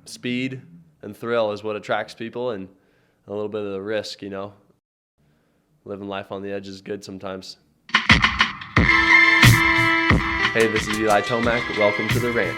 Speed and thrill is what attracts people, and a little bit of the risk, Living life on the edge is good sometimes. Hey, this is Eli Tomac. Welcome to the ranch.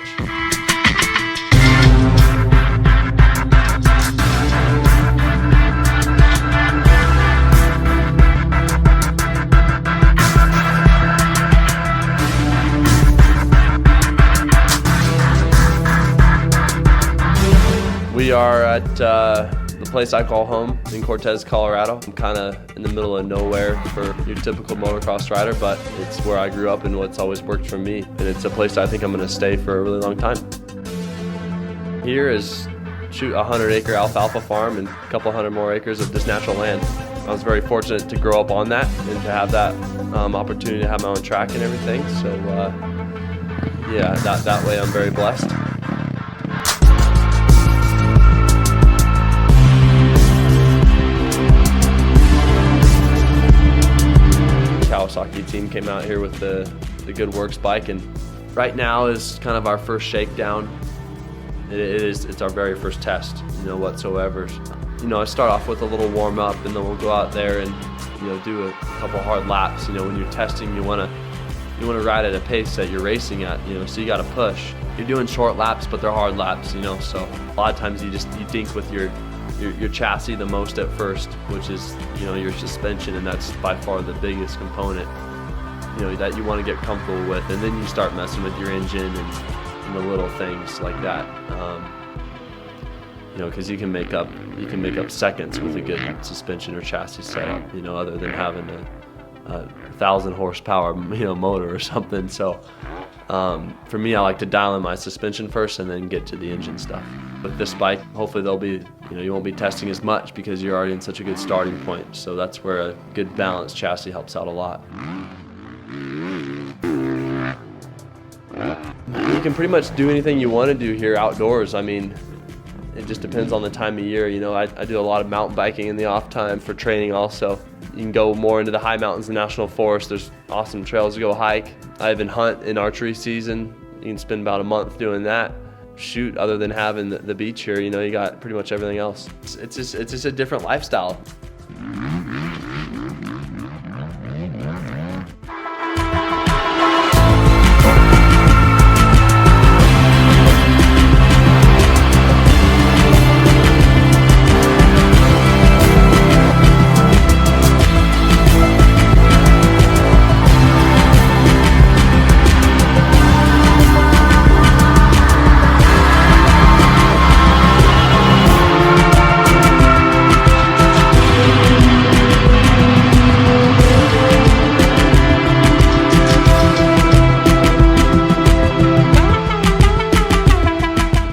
We are at the place I call home in Cortez, Colorado. I'm kind of in the middle of nowhere for your typical motocross rider, but it's where I grew up and what's always worked for me. And it's a place I think I'm going to stay for a really long time. Here is a 100-acre alfalfa farm and a couple hundred more acres of just natural land. I was very fortunate to grow up on that and to have that opportunity to have my own track and everything. So yeah, that way I'm very blessed. Kawasaki team came out here with the Good Works bike, and right now is kind of our first shakedown. It's our very first test, whatsoever. I start off with a little warm up, and then we'll go out there and do a couple hard laps. When you're testing, you want to ride at a pace that you're racing at. So you got to push. You're doing short laps, but they're hard laps. So a lot of times you dink with your chassis the most at first, which is your suspension, and that's by far the biggest component that you want to get comfortable with, and then you start messing with your engine and the little things like that, because you can make up seconds with a good suspension or chassis setup, other than having a 1,000 horsepower motor or something. So for me, I like to dial in my suspension first and then get to the engine stuff. With this bike, hopefully you won't be testing as much because you're already in such a good starting point. So that's where a good balanced chassis helps out a lot. You can pretty much do anything you want to do here outdoors. It just depends on the time of year. I do a lot of mountain biking in the off time for training also. You can go more into the high mountains and national forest. There's awesome trails to go hike. I even hunt in archery season. You can spend about a month doing that. Shoot, other than having the beach here, you got pretty much everything else. It's just a different lifestyle.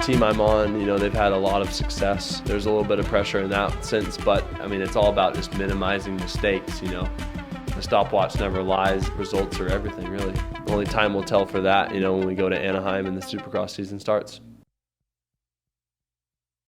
Team I'm on, they've had a lot of success. There's a little bit of pressure in that sense, but it's all about just minimizing mistakes. The stopwatch never lies. Results are everything, really. Only time will tell for that, when we go to Anaheim and the Supercross season starts.